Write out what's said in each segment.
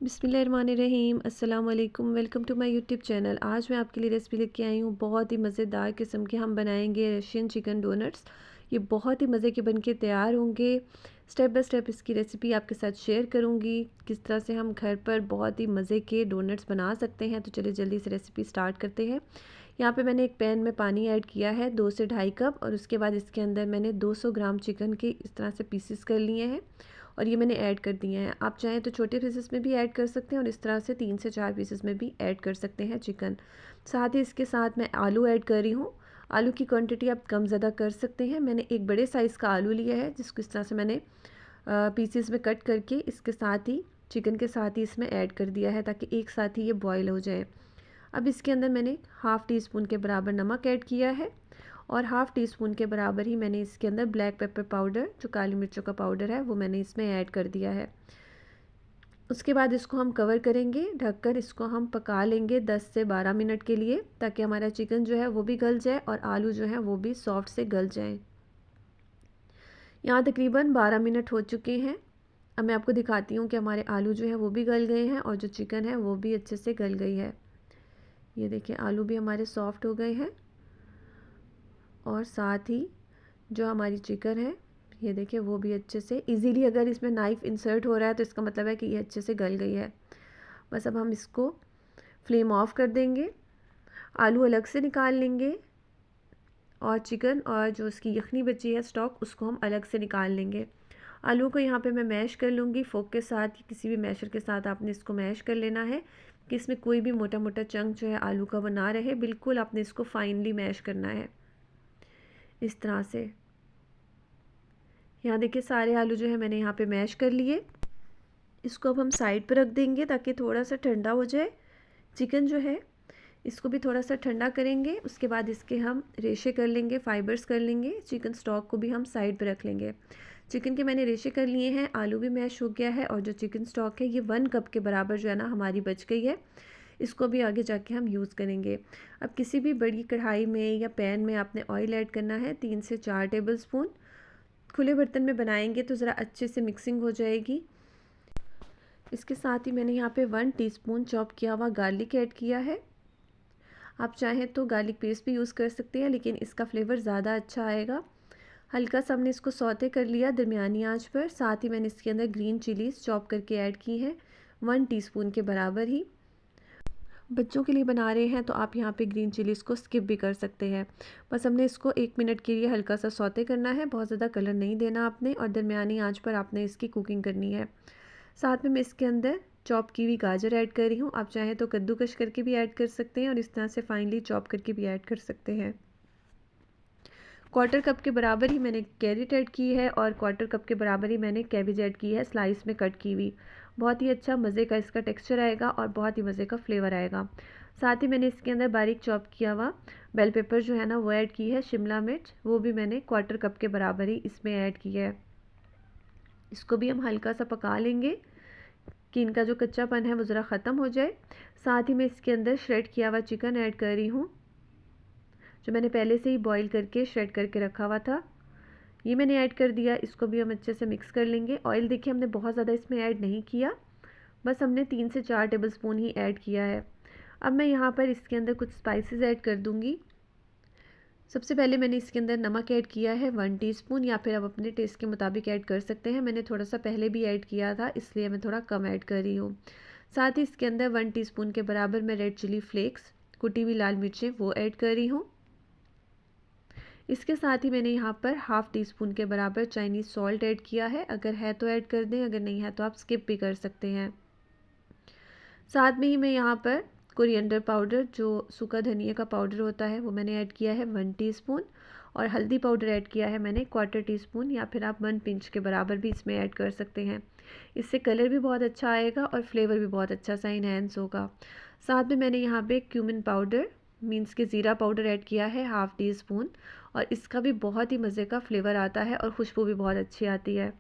बिस्मिल्लाहिर्रहमानिर्रहीम अस्सलाम वालेकुम। Welcome to my YouTube channel. आज मैं आपके लिए रेसिपी लेके आई हूँ। बहुत ही मज़ेदार किस्म के हम बनाएंगे रशियन चिकन डोनट्स। ये बहुत ही मज़े के बनके तैयार होंगे। स्टेप बाय स्टेप इसकी रेसिपी आपके साथ शेयर करूँगी, किस तरह से हम घर पर बहुत ही मज़े के डोनट्स बना सकते हैं। तो चलिए जल्दी से रेसिपी स्टार्ट करते हैं। यहाँ पे मैंने एक पैन में पानी ऐड किया है 2 से ढाई कप, और उसके बाद इसके अंदर मैंने 200 ग्राम चिकन के इस तरह से पीसेस कर लिए हैं और ये मैंने ऐड कर दिए हैं। आप चाहें तो छोटे पीसेस में भी ऐड कर सकते हैं और इस तरह से 3 से 4 पीसेस में भी ऐड कर सकते हैं चिकन। साथ ही इसके साथ मैं आलू ऐड कर रही हूँ। आलू की क्वांटिटी आप कम ज़्यादा कर सकते हैं। मैंने एक बड़े साइज़ का आलू लिया है, जिसको इस तरह से मैंने पीसेस में कट करके इसके साथ ही चिकन के साथ ही इसमें ऐड कर दिया है, ताकि एक साथ ही ये बॉयल हो जाए। अब इसके अंदर मैंने हाफ़ टी स्पून के बराबर नमक ऐड किया है और हाफ़ टी स्पून के बराबर ही मैंने इसके अंदर ब्लैक पेपर पाउडर, जो काली मिर्चों का पाउडर है, वो मैंने इसमें ऐड कर दिया है। उसके बाद इसको हम कवर करेंगे, ढककर इसको हम पका लेंगे 10 से 12 मिनट के लिए, ताकि हमारा चिकन जो है वो भी गल जाए और आलू जो है वो भी सॉफ्ट से गल जाए। यहाँ तकरीबन 12 मिनट हो चुके हैं। अब मैं आपको दिखाती हूँ कि हमारे आलू जो है वो भी गल गए हैं और जो चिकन है वो भी अच्छे से गल गई है। ये देखिए, आलू भी हमारे सॉफ्ट हो गए हैं और साथ ही जो हमारी चिकन है, ये देखिए, वो भी अच्छे से इजीली, अगर इसमें नाइफ़ इंसर्ट हो रहा है तो इसका मतलब है कि ये अच्छे से गल गई है। बस अब हम इसको फ्लेम ऑफ कर देंगे, आलू अलग से निकाल लेंगे और चिकन और जो उसकी यखनी बची है स्टॉक, उसको हम अलग से निकाल लेंगे। आलू को यहाँ पे मैं मैश कर लूँगी फोक के साथ, किसी भी मैशर के साथ आपने इसको मैश कर लेना है कि इसमें कोई भी मोटा मोटा चंक जो है आलू का वो ना रहे। बिल्कुल आपने इसको फाइनली मैश करना है इस तरह से। यहाँ देखिए, सारे आलू जो है मैंने यहाँ पे मैश कर लिए। इसको अब हम साइड पर रख देंगे ताकि थोड़ा सा ठंडा हो जाए। चिकन जो है इसको भी थोड़ा सा ठंडा करेंगे। उसके बाद इसके हम रेशे कर लेंगे, फाइबर्स कर लेंगे। चिकन स्टॉक को भी हम साइड पर रख लेंगे। चिकन के मैंने रेशे कर लिए हैं, आलू भी मैश हो गया है और जो चिकन स्टॉक है ये 1 कप के बराबर जो है ना हमारी बच गई है। इसको भी आगे जाके हम यूज़ करेंगे। अब किसी भी बड़ी कढ़ाई में या पैन में आपने ऑयल ऐड करना है 3 से 4 टेबल स्पून। खुले बर्तन में बनाएंगे तो ज़रा अच्छे से मिक्सिंग हो जाएगी। इसके साथ ही मैंने यहाँ पे 1 टीस्पून चॉप किया हुआ गार्लिक ऐड किया है। आप चाहें तो गार्लिक पेस्ट भी यूज़ कर सकते हैं, लेकिन इसका फ्लेवर ज़्यादा अच्छा आएगा। हल्का सा हमने इसको सौते कर लिया दरमियानी आंच पर। साथ ही मैंने इसके अंदर ग्रीन चिलीज़ चॉप करके ऐड की हैं 1 टीस्पून के बराबर ही। बच्चों के लिए बना रहे हैं तो आप यहाँ पे ग्रीन चिलीज़ को स्किप भी कर सकते हैं। बस हमने इसको 1 मिनट के लिए हल्का सा सौते करना है, बहुत ज़्यादा कलर नहीं देना आपने, और दरमियानी आंच पर आपने इसकी कुकिंग करनी है। साथ में मैं इसके अंदर चॉप की हुई गाजर ऐड कर रही हूँ। आप चाहें तो कद्दूकश करके भी ऐड कर सकते हैं और इस तरह से फाइनली चॉप करके भी ऐड कर सकते हैं। क्वार्टर कप के बराबर ही मैंने कैरेट ऐड की है और क्वार्टर कप के बराबर ही मैंने कैबेज ऐड की है, स्लाइस में कट की हुई। बहुत ही अच्छा मज़े का इसका टेक्सचर आएगा और बहुत ही मज़े का फ्लेवर आएगा। साथ ही मैंने इसके अंदर बारीक चॉप किया हुआ बेल पेपर जो है ना वो ऐड की है, शिमला मिर्च वो भी मैंने क्वार्टर कप के बराबर ही इसमें ऐड की है। इसको भी हम हल्का सा पका लेंगे कि इनका जो कच्चापन है वो ज़रा ख़त्म हो जाए। साथ ही मैं इसके अंदर श्रेड किया हुआ चिकन ऐड कर रही हूँ, जो मैंने पहले से ही बॉईल करके श्रेड करके रखा हुआ था। ये मैंने ऐड कर दिया। इसको भी हम अच्छे से मिक्स कर लेंगे। ऑयल देखिए हमने बहुत ज़्यादा इसमें ऐड नहीं किया, बस हमने 3 से 4 टेबल स्पून ही ऐड किया है। अब मैं यहाँ पर इसके अंदर कुछ स्पाइसेस ऐड कर दूँगी। सबसे पहले मैंने इसके अंदर नमक ऐड किया है 1 टीस्पून, या फिर आप अपने टेस्ट के मुताबिक ऐड कर सकते हैं। मैंने थोड़ा सा पहले भी ऐड किया था, इसलिए मैं थोड़ा कम ऐड कर रही हूँ। साथ ही इसके अंदर 1 टीस्पून के बराबर मैं रेड चिली फ्लेक्स, कुटी हुई लाल मिर्चें, वो ऐड कर रही हूँ। इसके साथ ही मैंने यहाँ पर हाफ़ टी स्पून के बराबर चाइनीज़ सॉल्ट ऐड किया है। अगर है तो ऐड कर दें, अगर नहीं है तो आप स्किप भी कर सकते हैं। साथ में ही मैं यहाँ पर कोरिएंडर पाउडर, जो सूखा धनिया का पाउडर होता है, वो मैंने ऐड किया है 1 टीस्पून, और हल्दी पाउडर ऐड किया है मैंने क्वार्टर टीस्पून, या फिर आप 1 पिंच के बराबर भी इसमें ऐड कर सकते हैं। इससे कलर भी बहुत अच्छा आएगा और फ्लेवर भी बहुत अच्छा सा इन्हेंस होगा। साथ में मैंने यहाँ पे क्यूमिन पाउडर मीन्स के ज़ीरा पाउडर ऐड किया है हाफ़ टी स्पून, और इसका भी बहुत ही मज़े का फ्लेवर आता है और खुशबू भी बहुत अच्छी आती है।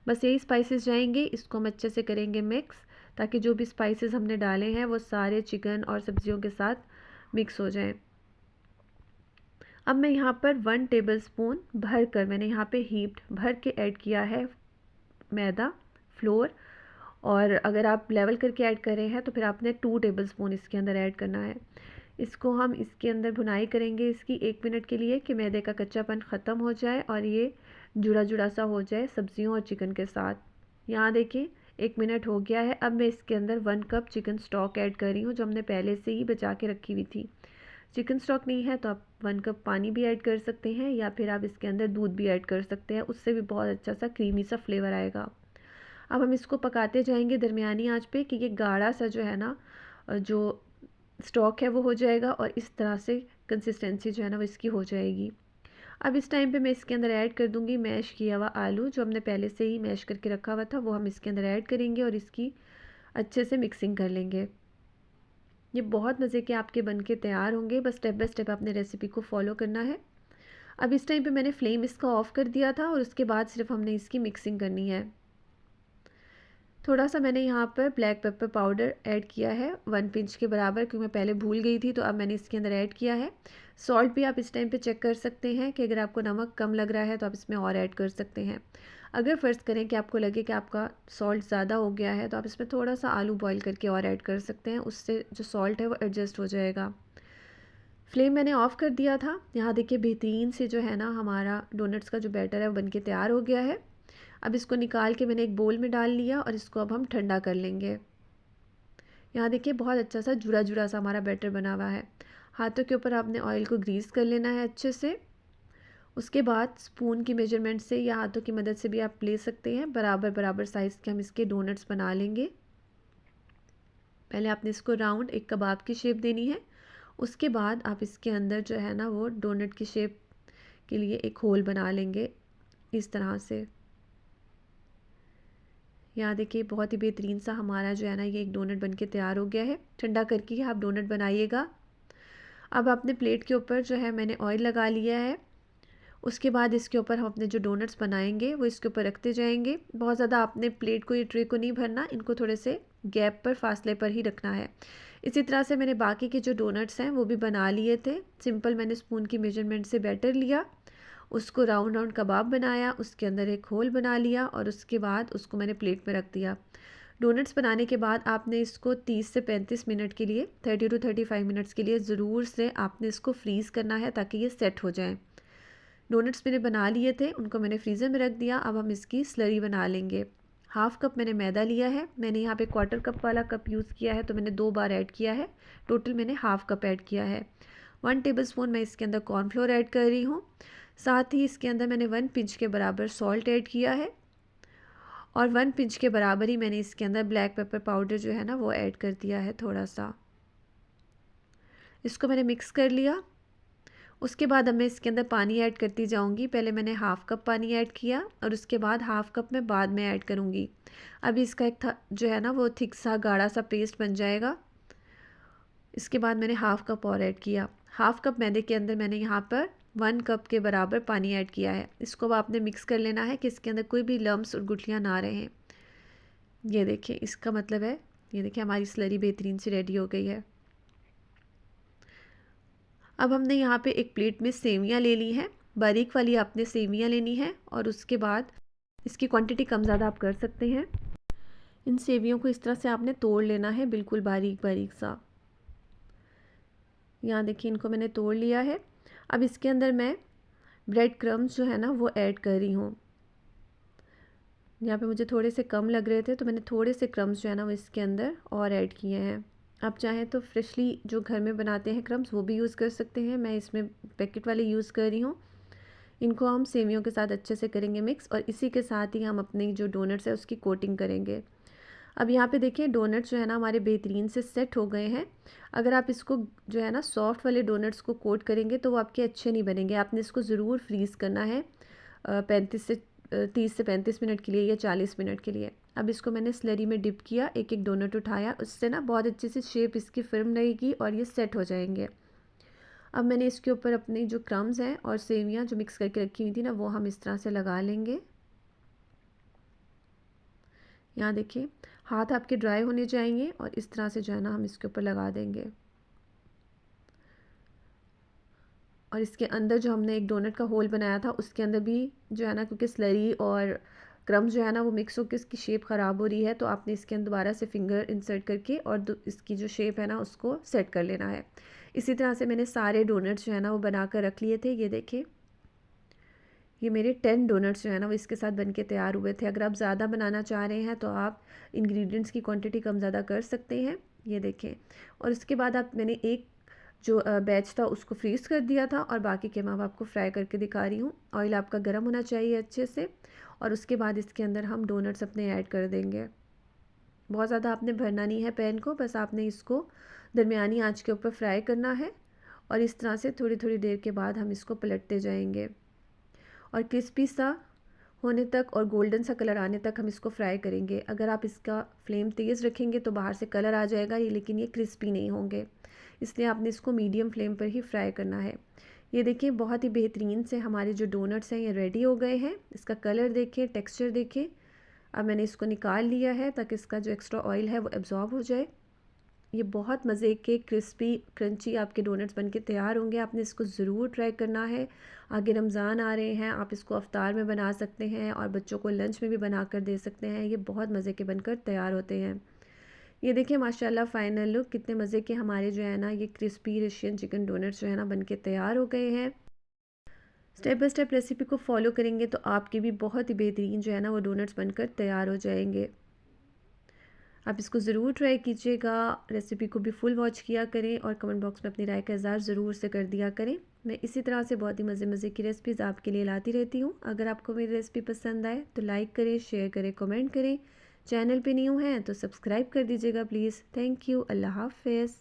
बस यही स्पाइसेस जाएंगे, इसको हम अच्छे से करेंगे मिक्स, ताकि जो भी स्पाइसेस हमने डाले हैं वो सारे चिकन और सब्जियों के साथ मिक्स हो जाएं। अब मैं यहाँ पर 1 टेबल स्पून भर कर मैंने यहाँ पे हीप्ड भर के ऐड किया है मैदा फ्लोर, और अगर आप लेवल करके ऐड कर रहे हैं तो फिर आपने 2 टेबलस्पून इसके अंदर ऐड करना है। इसको हम इसके अंदर भुनाई करेंगे इसकी 1 मिनट के लिए कि मैदे का कच्चापन ख़त्म हो जाए और ये जुड़ा जुड़ा सा हो जाए सब्जियों और चिकन के साथ। यहाँ देखिए 1 मिनट हो गया है। अब मैं इसके अंदर 1 कप चिकन स्टॉक ऐड कर रही हूँ, जो हमने पहले से ही बचा के रखी हुई थी। चिकन स्टॉक नहीं है तो आप 1 कप पानी भी ऐड कर सकते हैं, या फिर आप इसके अंदर दूध भी ऐड कर सकते हैं, उससे भी बहुत अच्छा सा क्रीमी सा फ्लेवर आएगा। अब हम इसको पकाते जाएंगे दरमियानी आंच पे कि ये गाढ़ा सा जो है ना जो स्टॉक है वो हो जाएगा, और इस तरह से कंसिस्टेंसी जो है ना वो इसकी हो जाएगी। अब इस टाइम पे मैं इसके अंदर ऐड कर दूंगी मैश किया हुआ आलू, जो हमने पहले से ही मैश करके रखा हुआ था, वो हम इसके अंदर ऐड करेंगे और इसकी अच्छे से मिक्सिंग कर लेंगे। ये बहुत मज़े के आपके बन के तैयार होंगे, बस स्टेप बाय स्टेप आपने रेसिपी को फॉलो करना है। अब इस टाइम पे मैंने फ्लेम इसका ऑफ़ कर दिया था और उसके बाद सिर्फ हमने इसकी मिक्सिंग करनी है। थोड़ा सा मैंने यहाँ पर ब्लैक पेपर पाउडर ऐड किया है 1 पिंच के बराबर, क्योंकि मैं पहले भूल गई थी, तो अब मैंने इसके अंदर ऐड किया है। सॉल्ट भी आप इस टाइम पे चेक कर सकते हैं कि अगर आपको नमक कम लग रहा है तो आप इसमें और ऐड कर सकते हैं। अगर फ़र्ज़ करें कि आपको लगे कि आपका सॉल्ट ज़्यादा हो गया है तो आप इसमें थोड़ा सा आलू बॉयल करके और ऐड कर सकते हैं, उससे जो सॉल्ट है वो एडजस्ट हो जाएगा। फ्लेम मैंने ऑफ़ कर दिया था। यहाँ देखिए बेहतरीन से जो है ना हमारा डोनट्स का जो बैटर है वो बनके तैयार हो गया है। अब इसको निकाल के मैंने एक बोल में डाल लिया और इसको अब हम ठंडा कर लेंगे। यहाँ देखिए बहुत अच्छा सा जुड़ा जुड़ा सा हमारा बैटर बना हुआ है। हाथों के ऊपर आपने ऑयल को ग्रीस कर लेना है अच्छे से। उसके बाद स्पून की मेजरमेंट से या हाथों की मदद से भी आप ले सकते हैं। बराबर बराबर साइज़ के हम इसके डोनट्स बना लेंगे। पहले आपने इसको राउंड एक कबाब की शेप देनी है, उसके बाद आप इसके अंदर जो है ना वो डोनट की शेप के लिए एक होल बना लेंगे इस तरह से। यहाँ देखिए बहुत ही बेहतरीन सा हमारा जो है ना ये एक डोनट बनके तैयार हो गया है। ठंडा करके ही आप डोनट बनाइएगा। अब अपने प्लेट के ऊपर जो है मैंने ऑयल लगा लिया है। उसके बाद इसके ऊपर हम अपने जो डोनट्स बनाएंगे वो इसके ऊपर रखते जाएंगे। बहुत ज़्यादा आपने प्लेट को, ये ट्रे को नहीं भरना, इनको थोड़े से गैप पर, फासले पर ही रखना है। इसी तरह से मैंने बाकी के जो डोनट्स हैं वो भी बना लिए थे। सिंपल मैंने स्पून की मेजरमेंट से बैटर लिया, उसको राउंड राउंड कबाब बनाया, उसके अंदर एक होल बना लिया और उसके बाद उसको मैंने प्लेट में रख दिया। डोनट्स बनाने के बाद आपने इसको 30 से 35 मिनट के लिए, 30 टू 35 मिनट्स के लिए ज़रूर से आपने इसको फ्रीज़ करना है ताकि ये सेट हो जाए। डोनट्स मैंने बना लिए थे, उनको मैंने फ्रीज़र में रख दिया। अब हम इसकी स्लरी बना लेंगे। हाफ़ कप मैंने मैदा लिया है। मैंने यहाँ पे 1/4 कप वाला कप यूज़ किया है, तो मैंने 2 बार ऐड किया है। टोटल मैंने हाफ़ कप ऐड किया है। 1 टेबलस्पून मैं इसके अंदर कॉर्नफ्लोर ऐड कर रही हूँ। साथ ही इसके अंदर मैंने 1 पिंच के बराबर सॉल्ट ऐड किया है, और 1 पिंच के बराबर ही मैंने इसके अंदर ब्लैक पेपर पाउडर जो है ना वो ऐड कर दिया है थोड़ा सा। इसको मैंने मिक्स कर लिया। उसके बाद अब मैं इसके अंदर पानी ऐड करती जाऊंगी। पहले मैंने हाफ़ कप पानी ऐड किया और उसके बाद हाफ़ कप मैं बाद में ऐड करूंगी। अभी इसका एक जो है ना वो थिक सा गाढ़ा सा पेस्ट बन जाएगा। इसके बाद मैंने हाफ़ कप और ऐड किया। हाफ़ कप मैदे के अंदर मैंने यहाँ पर 1 कप के बराबर पानी ऐड किया है। इसको अब आपने मिक्स कर लेना है कि इसके अंदर कोई भी लम्स और गुठलियाँ ना रहें। ये देखिए इसका मतलब है, ये देखिए हमारी स्लरी बेहतरीन सी रेडी हो गई है। अब हमने यहाँ पे एक प्लेट में सेवियाँ ले ली हैं। बारीक वाली आपने सेवियाँ लेनी है और उसके बाद इसकी क्वांटिटी कम ज़्यादा आप कर सकते हैं। इन सेवियों को इस तरह से आपने तोड़ लेना है, बिल्कुल बारीक बारीक सा। यहाँ देखिए इनको मैंने तोड़ लिया है। अब इसके अंदर मैं ब्रेड क्रम्स जो है ना वो ऐड कर रही हूँ। यहाँ पे मुझे थोड़े से कम लग रहे थे, तो मैंने थोड़े से क्रम्स जो है ना वो इसके अंदर और ऐड किए हैं। आप चाहें तो फ्रेशली जो घर में बनाते हैं क्रम्स वो भी यूज़ कर सकते हैं। मैं इसमें पैकेट वाले यूज़ कर रही हूँ। इनको हम सेवियों के साथ अच्छे से करेंगे मिक्स, और इसी के साथ ही हम अपनी जो डोनट्स है उसकी कोटिंग करेंगे। अब यहाँ पे देखिए डोनट्स जो है ना हमारे बेहतरीन से सेट हो गए हैं। अगर आप इसको जो है ना सॉफ्ट वाले डोनट्स को कोट करेंगे तो वो आपके अच्छे नहीं बनेंगे। आपने इसको ज़रूर फ्रीज़ करना है 30 से 35 मिनट के लिए या 40 मिनट के लिए। अब इसको मैंने स्लरी में डिप किया, एक एक डोनट उठाया, उससे ना बहुत अच्छे से शेप इसकी फिर्म रहेगी और ये सेट हो जाएंगे। अब मैंने इसके ऊपर अपनी जो क्रम्स हैं और सेवियाँ जो मिक्स करके रखी हुई थी ना वो हम इस तरह से लगा लेंगे। यहाँ देखिए हाथ आपके ड्राई होने जाएंगे और इस तरह से जो है ना हम इसके ऊपर लगा देंगे। और इसके अंदर जो हमने एक डोनट का होल बनाया था उसके अंदर भी जो है ना, क्योंकि स्लरी और क्रम्स जो है ना वो मिक्स होकर इसकी शेप ख़राब हो रही है, तो आपने इसके अंदर दोबारा से फिंगर इंसर्ट करके और इसकी जो शेप है ना उसको सेट कर लेना है। इसी तरह से मैंने सारे डोनट्स जो है ना वो बना कर रख लिए थे। ये देखें, ये मेरे 10 डोनट्स जो है ना वो इसके साथ बनके तैयार हुए थे। अगर आप ज़्यादा बनाना चाह रहे हैं तो आप इंग्रेडिएंट्स की क्वांटिटी कम ज़्यादा कर सकते हैं। ये देखें, और इसके बाद मैंने एक जो बैच था उसको फ्रीज़ कर दिया था और बाकी के मैं आपको फ्राई करके दिखा रही हूँ। ऑयल आपका गर्म होना चाहिए अच्छे से, और उसके बाद इसके अंदर हम डोनट्स अपने ऐड कर देंगे। बहुत ज़्यादा आपने भरना नहीं है पैन को, बस आपने इसको दरमियानी आंच के ऊपर फ्राई करना है और इस तरह से थोड़ी थोड़ी देर के बाद हम इसको पलटते जाएंगे और क्रिस्पी सा होने तक और गोल्डन सा कलर आने तक हम इसको फ्राई करेंगे। अगर आप इसका फ्लेम तेज़ रखेंगे तो बाहर से कलर आ जाएगा ये, लेकिन ये क्रिस्पी नहीं होंगे, इसलिए आपने इसको मीडियम फ्लेम पर ही फ्राई करना है। ये देखिए, बहुत ही बेहतरीन से हमारे जो डोनट्स हैं ये रेडी हो गए हैं। इसका कलर देखें, टेक्सचर देखें। अब मैंने इसको निकाल लिया है ताकि इसका जो एक्स्ट्रा ऑयल है वो एब्जॉर्ब हो जाए। ये बहुत मज़े के क्रिस्पी क्रंची आपके डोनट्स बनके तैयार होंगे। आपने इसको ज़रूर ट्राई करना है। आगे रमज़ान आ रहे हैं, आप इसको अफ्तार में बना सकते हैं और बच्चों को लंच में भी बना कर दे सकते हैं। ये बहुत मज़े के बनकर तैयार होते हैं। ये देखिए माशाल्लाह फ़ाइनल लुक कितने मज़े के हमारे जो है ना ये क्रिस्पी रशियन चिकन डोनट्स जो है ना बनके तैयार हो गए हैं। स्टेप बाय स्टेप रेसिपी को फॉलो करेंगे तो आपके भी बहुत ही बेहतरीन जो है ना वो डोनट्स बनकर तैयार हो जाएंगे। आप इसको ज़रूर ट्राई कीजिएगा। रेसिपी को भी फुल वॉच किया करें और कमेंट बॉक्स में अपनी राय का इज़हार ज़रूर से कर दिया करें। मैं इसी तरह से बहुत ही मज़े मज़े की रेसिपीज़ आपके लिए लाती रहती हूँ। अगर आपको मेरी रेसिपी पसंद आए तो लाइक करें, शेयर करें, कमेंट करें। चैनल पे न्यू हैं तो सब्सक्राइब कर दीजिएगा प्लीज़। Thank you. अल्लाह हाफ़िज़।